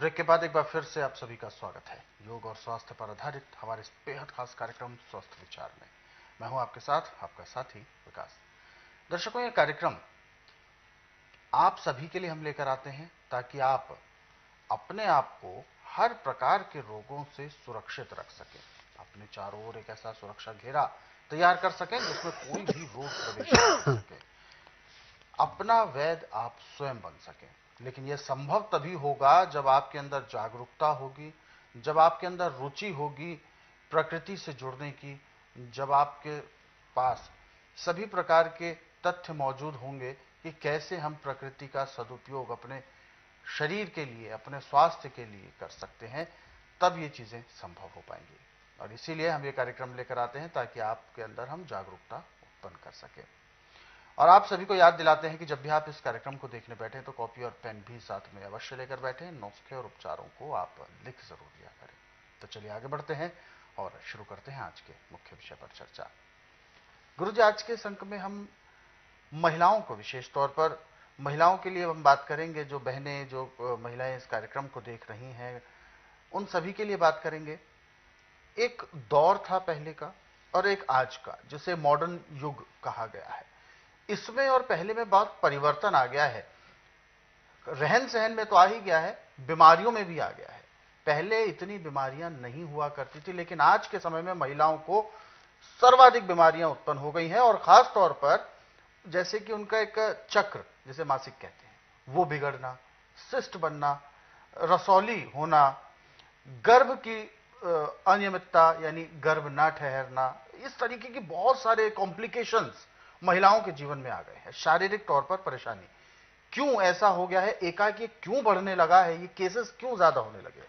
Break के बाद एक बार फिर से आप सभी का स्वागत है योग और स्वास्थ्य पर आधारित हमारे इस बेहद खास कार्यक्रम स्वस्थ विचार में। मैं हूं आपके साथ आपका साथी विकास। दर्शकों, यह कार्यक्रम आप सभी के लिए हम लेकर आते हैं ताकि आप अपने आप को हर प्रकार के रोगों से सुरक्षित रख सकें, अपने चारों ओर एक ऐसा सुरक्षा घेरा तैयार कर सकें जिसमें कोई भी रोग प्रवेश न कर सके। अपना वैद्य आप स्वयं बन सकें। लेकिन यह संभव तभी होगा जब आपके अंदर जागरूकता होगी, जब आपके अंदर रुचि होगी प्रकृति से जुड़ने की, जब आपके पास सभी प्रकार के तथ्य मौजूद होंगे कि कैसे हम प्रकृति का सदुपयोग अपने शरीर के लिए, अपने स्वास्थ्य के लिए कर सकते हैं, तब ये चीजें संभव हो पाएंगी। और इसीलिए हम ये कार्यक्रम लेकर आते हैं ताकि आपके अंदर हम जागरूकता उत्पन्न कर सकें। और आप सभी को याद दिलाते हैं कि जब भी आप इस कार्यक्रम को देखने बैठे तो कॉपी और पेन भी साथ में अवश्य लेकर बैठे। नुस्खे और उपचारों को आप लिख जरूर लिया करें। तो चलिए आगे बढ़ते हैं और शुरू करते हैं आज के मुख्य विषय पर चर्चा। गुरुजी, आज के इस अंक में हम महिलाओं को, विशेष तौर पर महिलाओं के लिए हम बात करेंगे। जो बहनें, जो महिलाएं इस कार्यक्रम को देख रही हैं, उन सभी के लिए बात करेंगे। एक दौर था पहले का और एक आज का, जिसे मॉडर्न युग कहा गया है। इसमें और पहले में बहुत परिवर्तन आ गया है। रहन सहन में तो आ ही गया है, बीमारियों में भी आ गया है। पहले इतनी बीमारियां नहीं हुआ करती थी, लेकिन आज के समय में महिलाओं को सर्वाधिक बीमारियां उत्पन्न हो गई हैं। और खास तौर पर जैसे कि उनका एक चक्र, जिसे मासिक कहते हैं, वो बिगड़ना, सिस्ट बनना, रसौली होना, गर्भ की अनियमितता यानी गर्भ ना ठहरना, इस तरीके की बहुत सारे कॉम्प्लिकेशंस महिलाओं के जीवन में आ गए हैं। शारीरिक तौर पर परेशानी क्यों ऐसा हो गया है, एकाएक क्यों बढ़ने लगा है, ये केसेस क्यों ज्यादा होने लगे?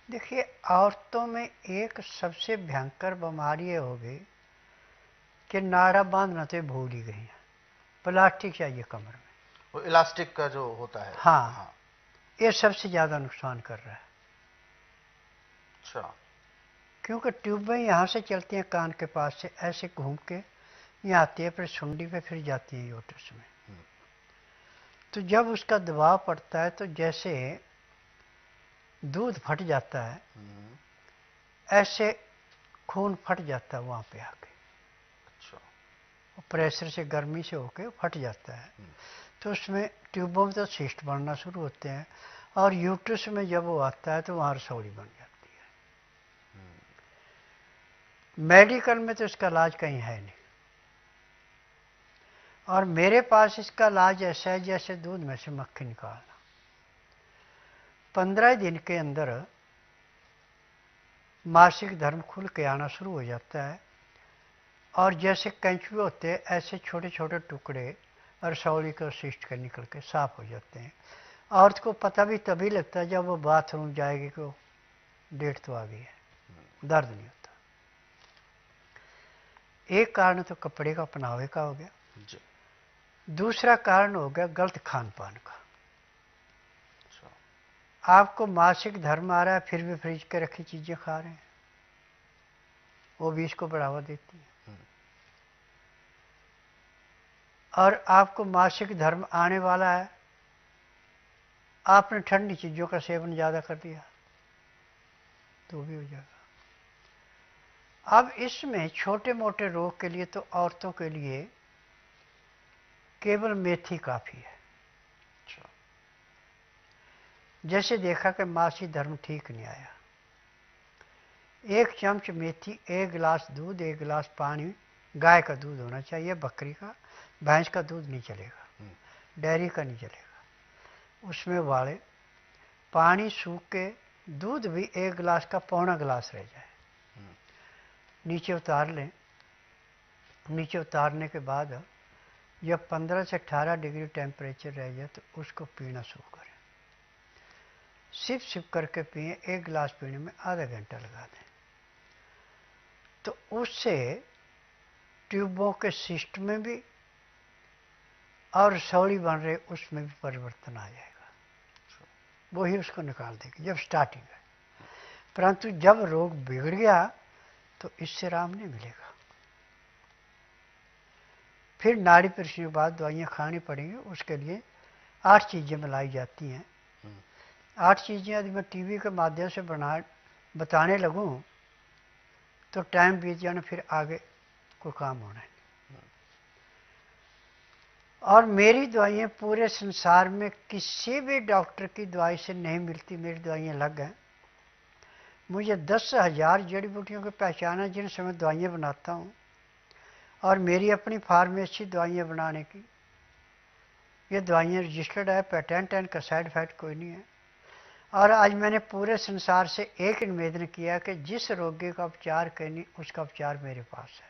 देखिए, औरतों में एक सबसे भयंकर बीमारी हो गई कि नाड़ा बांधना तो भूल ही गई है। प्लास्टिक चाहिए कमर में, वो इलास्टिक का जो होता है। हाँ, हाँ। ये सबसे ज्यादा नुकसान कर रहा है। अच्छा। क्योंकि ट्यूबें यहाँ से चलती हैं कान के पास से, ऐसे घूम के यहाँ आती है, फिर सुंडी पे फिर जाती है यूट्रस में। तो जब उसका दबाव पड़ता है तो जैसे दूध फट जाता है, ऐसे खून फट जाता है वहां पे आके। अच्छा। प्रेशर से, गर्मी से होके फट जाता है। तो उसमें ट्यूबों में तो सिस्ट बनना शुरू होते हैं, और यूट्रस में जब वो आता है तो वहां रसौली बन जाती है। मेडिकल में तो इसका इलाज कहीं है नहीं, और मेरे पास इसका इलाज ऐसा है जैसे दूध में से मक्खी निकालना। 15 दिन के अंदर मासिक धर्म खुल के आना शुरू हो जाता है, और जैसे कैंचुए होते हैं ऐसे छोटे छोटे टुकड़े रसौली के सिस्ट के निकल के साफ हो जाते हैं। औरत को पता भी तभी लगता है जब वो बाथरूम जाएगी कि डेट तो आ गई है, दर्द नहीं होता। एक कारण तो कपड़े का पहनावे का हो गया जी। दूसरा कारण हो गया गलत खान पान का। आपको मासिक धर्म आ रहा है फिर भी फ्रिज के रखी चीजें खा रहे हैं, वो भी इसको बढ़ावा देती है। और आपको मासिक धर्म आने वाला है, आपने ठंडी चीजों का सेवन ज्यादा कर दिया तो भी हो जाएगा। अब इसमें छोटे मोटे रोग के लिए तो औरतों के लिए केवल मेथी काफी है। जैसे देखा कि मासिक धर्म ठीक नहीं आया, 1 चम्मच मेथी, 1 गिलास दूध, 1 गिलास पानी, गाय का दूध होना चाहिए, बकरी का, भैंस का दूध नहीं चलेगा, डेयरी का नहीं चलेगा। उसमें उबाले, पानी सूख के, दूध भी 1 गिलास का पौना गिलास रह जाए, नीचे उतार लें। नीचे उतारने के बाद जब 15 से 18 डिग्री टेम्परेचर रह जाए तो उसको पीना शुरू करें। सिप सिप करके पिए, 1 गिलास पीने में आधा घंटा लगा दें। तो उससे ट्यूबों के सिस्ट में भी और रसौली बन रहे उसमें भी परिवर्तन आ जाएगा, वही उसको निकाल देगी जब स्टार्टिंग है। परंतु जब रोग बिगड़ गया तो इससे राम नहीं मिलेगा, फिर नाड़ी परीक्षण के बाद दवाइयाँ खानी पड़ेंगी। उसके लिए 8 चीजें मिलाई जाती हैं। 8 चीज़ें यदि मैं टीवी के माध्यम से बताने लगूं तो टाइम बीत जाना, फिर आगे कोई काम होना है। और मेरी दवाइयाँ पूरे संसार में किसी भी डॉक्टर की दवाई से नहीं मिलती। मेरी दवाइयाँ अलग हैं। मुझे 10,000 जड़ी बूटियों की पहचान है जिनसे मैं दवाइयाँ बनाता हूँ, और मेरी अपनी फार्मेसी दवाइयाँ बनाने की। ये दवाइयाँ रजिस्टर्ड है, पेटेंट है, इनका साइड इफेक्ट कोई नहीं है। और आज मैंने पूरे संसार से एक निवेदन किया कि जिस रोगी का उपचार करनी उसका उपचार मेरे पास है,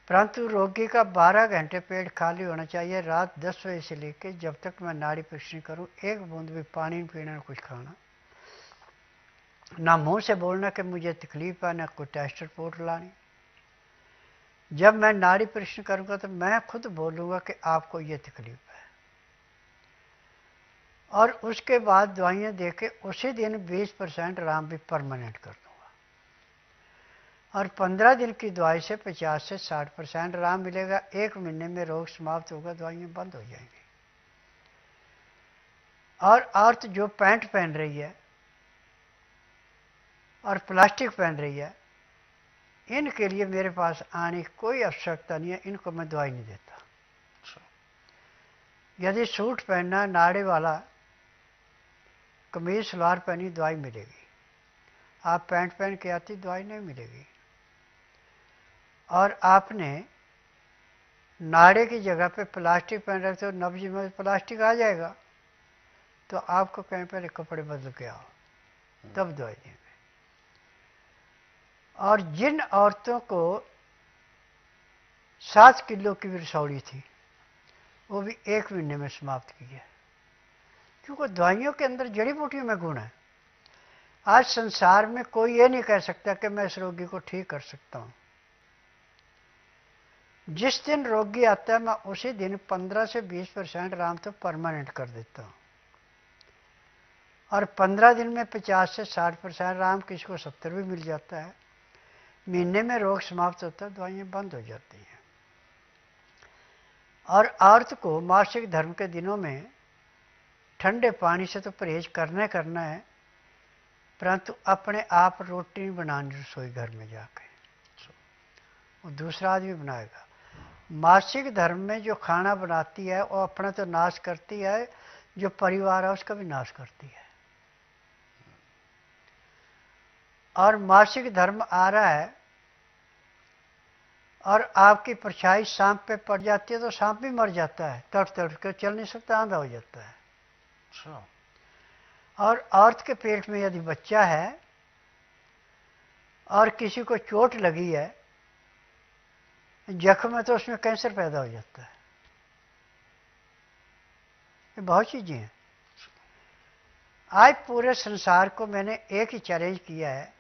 परंतु रोगी का 12 घंटे पेट खाली होना चाहिए। रात 10 बजे से लेकर जब तक मैं नाड़ी परीक्षण करूं, एक बूंद भी पानी नहीं पीना, कुछ खाना, ना मुंह से बोलना कि मुझे तकलीफ है, ना कोई टेस्ट रिपोर्ट लानी। जब मैं नाड़ी परीक्षण करूंगा तो मैं खुद बोलूंगा कि आपको ये तकलीफ है, और उसके बाद दवाइयाँ देके उसी दिन 20% आराम भी परमानेंट कर दूंगा। और 15 दिन की दवाई से 50 से 60% आराम मिलेगा। 1 महीने में रोग समाप्त होगा, दवाइयाँ बंद हो जाएंगी। और औरत जो पैंट पहन रही है और प्लास्टिक पहन रही है, इनके लिए मेरे पास आने की कोई आवश्यकता नहीं है। इनको मैं दवाई नहीं देता। यदि सूट पहनना, नाड़े वाला कमीज सलवार पहनी, दवाई मिलेगी। आप पैंट पहन के आती, दवाई नहीं मिलेगी। और आपने नाड़े की जगह पे प्लास्टिक पहन रखते हो, नब्ज में प्लास्टिक आ जाएगा, तो आपको कहीं पहले कपड़े बदल के आओ, तब दवाई देंगे। और जिन औरतों को 7 किलो की भी रसौड़ी थी, वो भी 1 महीने में समाप्त की है, क्योंकि दवाइयों के अंदर जड़ी बूटियों में गुण है। आज संसार में कोई ये नहीं कह सकता कि मैं इस रोगी को ठीक कर सकता हूं। जिस दिन रोगी आता है, मैं उसी दिन 15 से 20% आराम तो परमानेंट कर देता हूं। और 15 दिन में 50 से 60% आराम, किसी को 70 भी मिल जाता है। महीने में रोग समाप्त होता है, दवाइयाँ बंद हो जाती हैं। और औरत को मासिक धर्म के दिनों में ठंडे पानी से तो परहेज करना है, परंतु अपने आप रोटी नहीं बनानी रसोई घर में जाके, वो दूसरा आदमी बनाएगा। मासिक धर्म में जो खाना बनाती है वो अपना तो नाश करती है, जो परिवार है उसका भी नाश करती है। और मासिक धर्म आ रहा है और आपकी परछाई सांप पे पड़ जाती है तो सांप भी मर जाता है, तड़प तड़प कर चल नहीं सकता, आंधा हो जाता है। और औरत के पेट में यदि बच्चा है और किसी को चोट लगी है, जख्म है, तो उसमें कैंसर पैदा हो जाता है। ये बहुत चीजें हैं। आज पूरे संसार को मैंने एक ही चैलेंज किया है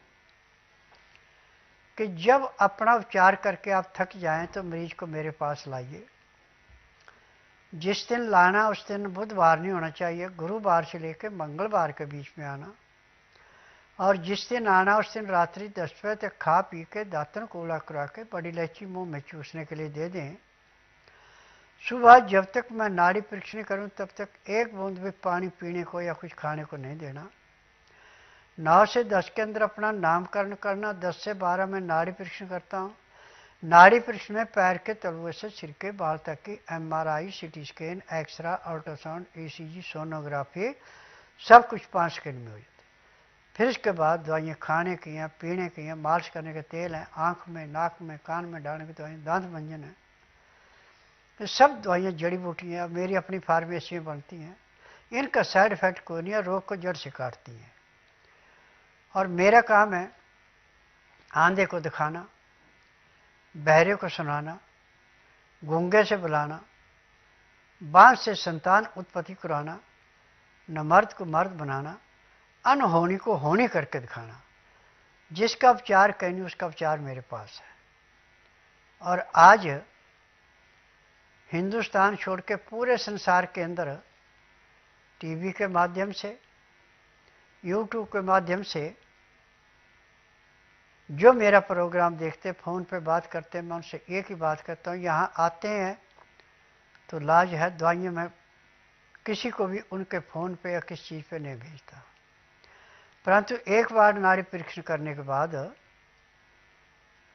कि जब अपना उपचार करके आप थक जाएं तो मरीज को मेरे पास लाइए। जिस दिन लाना उस दिन बुधवार नहीं होना चाहिए, गुरुवार से लेकर मंगलवार के बीच में आना। और जिस दिन आना उस दिन रात्रि 10 बजे तक खा पी के दातन कूड़ा करा के बड़ी इलायची मुंह में चूसने के लिए दे दें। सुबह जब तक मैं नाड़ी परीक्षण करूं तब तक एक बूंद भी पानी पीने को या कुछ खाने को नहीं देना। 9 से 10 के अंदर अपना नामकरण करना। 10 से 12 में नाड़ी परीक्षण करता हूं। नाड़ी परीक्षण में पैर के तलुए से सिर के बाल तक की MRI, CT scan, x ray, ultrasound, ECG, sonography, सब कुछ 5 सेकंड में हो जाता है। फिर इसके बाद दवाइयाँ खाने की हैं, पीने की हैं, मालिश करने के तेल हैं, आँख में, नाक में, कान में डालने की दवाइयाँ, दांत मंजन है। ये सब दवाइयाँ जड़ी बूटी हैं, मेरी अपनी फार्मेसी में बनती हैं। इनका साइड इफेक्ट कोई नहीं है, रोग को जड़ से काटती हैं। और मेरा काम है आंधे को दिखाना, बहरे को सुनाना, गूंगे से बुलाना, बांझ से संतान उत्पत्ति कराना, न मर्द को मर्द बनाना, अनहोनी को होनी करके दिखाना। जिसका उपचार कहनी उसका उपचार मेरे पास है। और आज हिंदुस्तान छोड़ के पूरे संसार के अंदर टीवी के माध्यम से, यूट्यूब के माध्यम से जो मेरा प्रोग्राम देखते, फ़ोन पे बात करते हैं, मैं उनसे एक ही बात करता हूँ, यहाँ आते हैं तो इलाज है, दवाइयाँ मैं किसी को भी उनके फ़ोन पे या किसी चीज़ पे नहीं भेजता। परंतु एक बार नाड़ी परीक्षण करने के बाद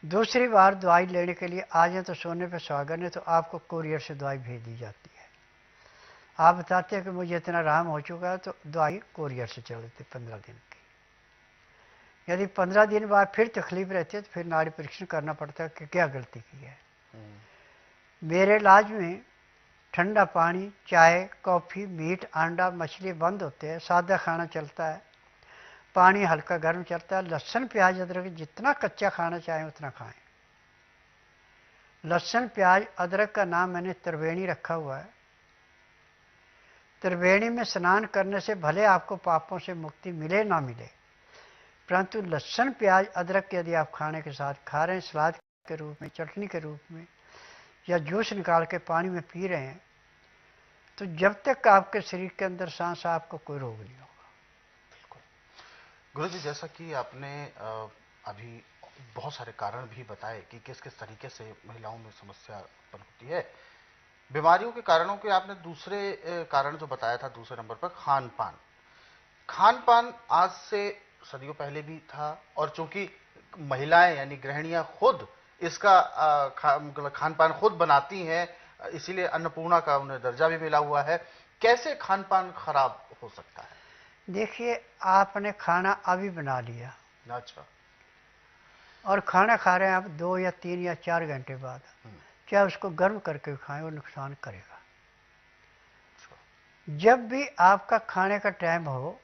दूसरी बार दवाई लेने के लिए आ जाए तो सोने पे सुहागा, नहीं तो आपको कुरियर से दवाई भेज दी जाती है। आप बताते हैं कि मुझे इतना आराम हो चुका है, तो दवाई कुरियर से चल देती 15 दिन की। यदि 15 दिन बाद फिर तकलीफ रहती है तो फिर नाड़ी परीक्षण करना पड़ता है कि क्या गलती की है। मेरे इलाज में ठंडा पानी, चाय, कॉफ़ी, मीट, अंडा, मछली बंद होते हैं, सादा खाना चलता है, पानी हल्का गर्म चलता है, लहसुन प्याज अदरक जितना कच्चा खाना चाहें उतना खाएं। लहसुन प्याज अदरक का नाम मैंने त्रिवेणी रखा हुआ है। त्रिवेणी में स्नान करने से भले आपको पापों से मुक्ति मिले ना मिले, परंतु लहसुन प्याज अदरक यदि आप खाने के साथ खा रहे हैं, सलाद के रूप में, चटनी के रूप में, या जूस निकाल के पानी में पी रहे हैं, तो जब तक आपके शरीर के अंदर सांस, आपको कोई रोग नहीं होगा। गुरु जी, जैसा कि आपने अभी बहुत सारे कारण भी बताए कि किस किस तरीके से महिलाओं में समस्या उत्पन्न होती है। बीमारियों के कारणों के आपने दूसरे कारण जो बताया था दूसरे नंबर पर, खान पान। खान पान आज से सदियों पहले भी था, और चूंकि महिलाएं यानी गृहिणियां खुद इसका खान पान खुद बनाती हैं, इसीलिए अन्नपूर्णा का उन्हें दर्जा भी मिला हुआ है। कैसे खान पान खराब हो सकता है? देखिए, आपने खाना अभी बना लिया, अच्छा, और खाना खा रहे हैं आप 2 या 3 या 4 घंटे बाद, चाहे उसको गर्म करके खाएं, वो नुकसान करेगा। जब भी आपका खाने का टाइम हो,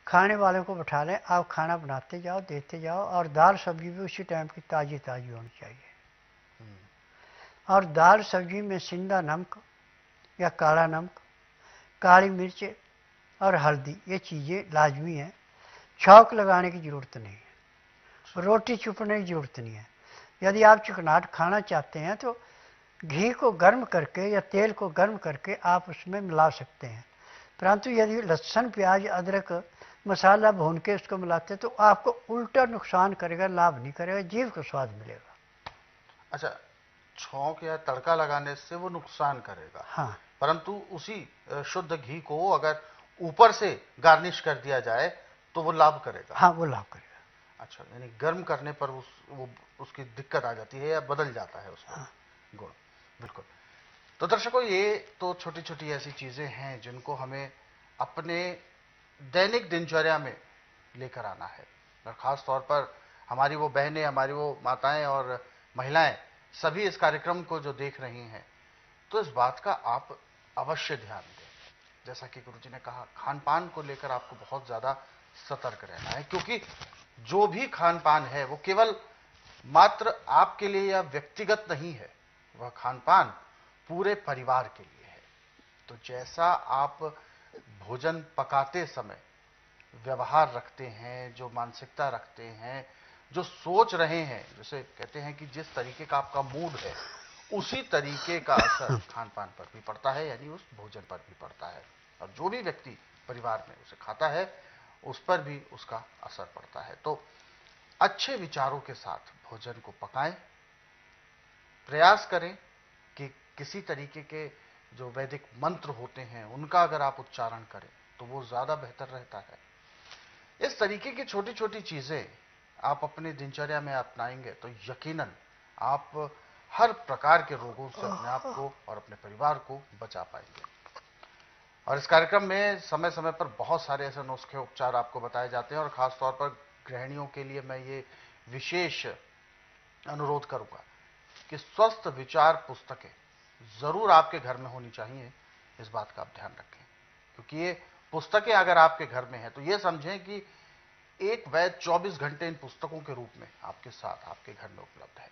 खाने वाले को बैठा लें, आप खाना बनाते जाओ, देते जाओ, और दाल सब्जी भी उसी टाइम की ताज़ी ताज़ी होनी चाहिए। और दाल सब्जी में सिंधा नमक या काला नमक, काली मिर्च और हल्दी, ये चीज़ें लाजमी हैं। छौंक लगाने की ज़रूरत नहीं है, रोटी चुपने की ज़रूरत नहीं है। यदि आप चिकनाट खाना चाहते हैं तो घी को गर्म करके या तेल को गर्म करके आप उसमें मिला सकते हैं। परंतु यदि लहसुन प्याज अदरक मसाला भून के उसको मिलाते हैं तो आपको उल्टा नुकसान करेगा, लाभ नहीं करेगा, जीभ को स्वाद मिलेगा। अच्छा, छौंक या तड़का लगाने से वो नुकसान करेगा, हाँ, परंतु उसी शुद्ध घी को अगर ऊपर से गार्निश कर दिया जाए तो वो लाभ करेगा। हाँ, वो लाभ करेगा। अच्छा, यानी गर्म करने पर उसकी दिक्कत आ जाती है या बदल जाता है उसमें गुण। बिल्कुल। तो दर्शकों, ये तो छोटी छोटी ऐसी चीजें हैं जिनको हमें अपने दैनिक दिनचर्या में लेकर आना है, और खास तौर पर हमारी वो बहनें, हमारी वो माताएं और महिलाएं सभी इस कार्यक्रम को जो देख रही हैं, तो इस बात का आप अवश्य ध्यान दें। जैसा कि गुरुजी ने कहा, खान पान को लेकर आपको बहुत ज्यादा सतर्क रहना है, क्योंकि जो भी खान पान है वो केवल मात्र आपके लिए या व्यक्तिगत नहीं है, वह खान पान पूरे परिवार के लिए है। तो जैसा आप भोजन पकाते समय व्यवहार रखते हैं, जो मानसिकता रखते हैं, जो सोच रहे हैं, जैसे कहते हैं कि जिस तरीके का आपका मूड है, उसी तरीके का असर खान पान पर भी पड़ता है, यानी उस भोजन पर भी पड़ता है। और जो भी व्यक्ति परिवार में उसे खाता है, उस पर भी उसका असर पड़ता है। तो अच्छे विचारों के साथ भोजन को पकाएं, प्रयास करें कि किसी तरीके के जो वैदिक मंत्र होते हैं उनका अगर आप उच्चारण करें तो वो ज्यादा बेहतर रहता है। इस तरीके की छोटी छोटी चीजें आप अपनी दिनचर्या में अपनाएंगे तो यकीनन आप हर प्रकार के रोगों से अपने आप को और अपने परिवार को बचा पाएंगे। और इस कार्यक्रम में समय समय पर बहुत सारे ऐसे नुस्खे उपचार आपको बताए जाते हैं, और खासतौर पर गृहिणियों के लिए मैं ये विशेष अनुरोध करूंगा कि स्वस्थ विचार पुस्तकें जरूर आपके घर में होनी चाहिए। इस बात का आप ध्यान रखें, क्योंकि ये पुस्तकें अगर आपके घर में हैं तो ये समझें कि एक वैद्य 24 घंटे इन पुस्तकों के रूप में आपके साथ आपके घर में उपलब्ध है।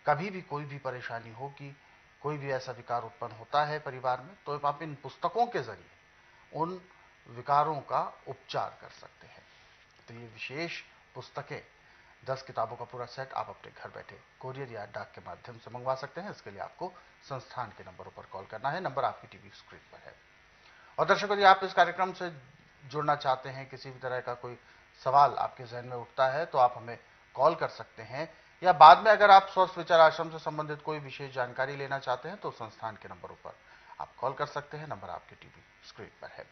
कभी भी कोई भी परेशानी हो, कि कोई भी ऐसा विकार उत्पन्न होता है परिवार में, तो आप इन पुस्तकों के जरिए उन विकारों का उपचार कर सकते हैं। तो ये विशेष पुस्तकें 10 किताबों का पूरा सेट आप अपने घर बैठे कोरियर या डाक के माध्यम से मंगवा सकते हैं। इसके लिए आपको संस्थान के नंबरों पर कॉल करना है, नंबर आपकी टीवी स्क्रीन पर है। और दर्शकों, यदि आप इस कार्यक्रम से जुड़ना चाहते हैं, किसी भी तरह का कोई सवाल आपके जहन में उठता है, तो आप हमें कॉल कर सकते हैं, या बाद में अगर आप स्वस्थ विचार आश्रम से संबंधित कोई विशेष जानकारी लेना चाहते हैं तो संस्थान के नंबरों पर आप कॉल कर सकते हैं, नंबर आपके टीवी स्क्रीन पर है।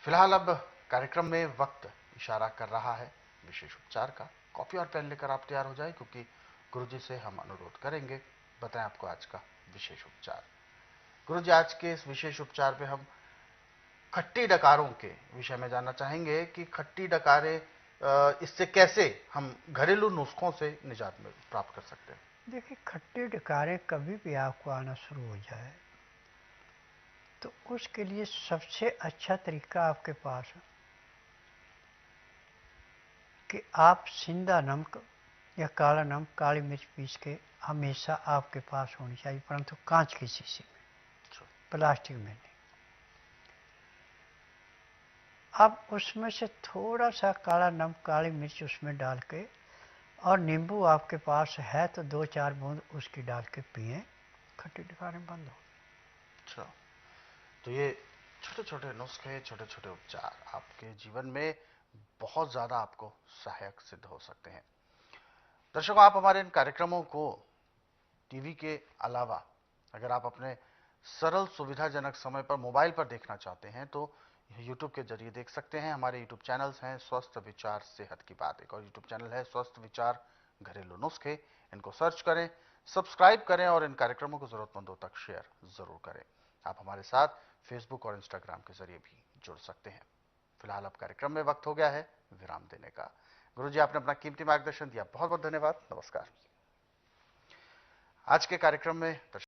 फिलहाल अब कार्यक्रम में वक्त इशारा कर रहा है विशेष उपचार का। कॉपी और पेन लेकर आप तैयार हो जाए, क्योंकि गुरुजी से हम अनुरोध करेंगे बताएं आपको आज का विशेष उपचार। गुरुजी, आज के इस विशेष उपचार पे हम खट्टी डकारों के विषय में जानना चाहेंगे कि खट्टी डकारें इससे कैसे हम घरेलू नुस्खों से निजात में प्राप्त कर सकते हैं। देखिए, खट्टी डकारें कभी भी आपको आना शुरू हो जाए तो उसके लिए सबसे अच्छा तरीका आपके पास है कि आप सिंधा नमक या काला नमक, काली मिर्च पीस के हमेशा आपके पास होनी चाहिए, परंतु कांच की शीशी में, प्लास्टिक में नहीं। अब उसमें से थोड़ा सा काला नमक, काली मिर्च उसमें डाल के, और नींबू आपके पास है तो 2-4 बूंद उसकी डाल के पिए, खट्टी डकारें बंद हो। अच्छा, तो ये छोटे छोटे नुस्खे, छोटे छोटे उपचार आपके जीवन में बहुत ज्यादा आपको सहायक सिद्ध हो सकते हैं। दर्शकों, आप हमारे इन कार्यक्रमों को टीवी के अलावा अगर आप अपने सरल सुविधाजनक समय पर मोबाइल पर देखना चाहते हैं तो यूट्यूब के जरिए देख सकते हैं। हमारे यूट्यूब चैनल्स हैं स्वस्थ विचार सेहत की बात, एक और यूट्यूब चैनल है स्वस्थ विचार घरेलू नुस्खे। इनको सर्च करें, सब्सक्राइब करें और इन कार्यक्रमों को जरूरतमंदों तक शेयर जरूर करें। आप हमारे साथ फेसबुक और इंस्टाग्राम के जरिए भी जुड़ सकते हैं। फिलहाल अब कार्यक्रम में वक्त हो गया है विराम देने का। गुरुजी, आपने अपना कीमती मार्गदर्शन दिया, बहुत बहुत धन्यवाद। नमस्कार। आज के कार्यक्रम में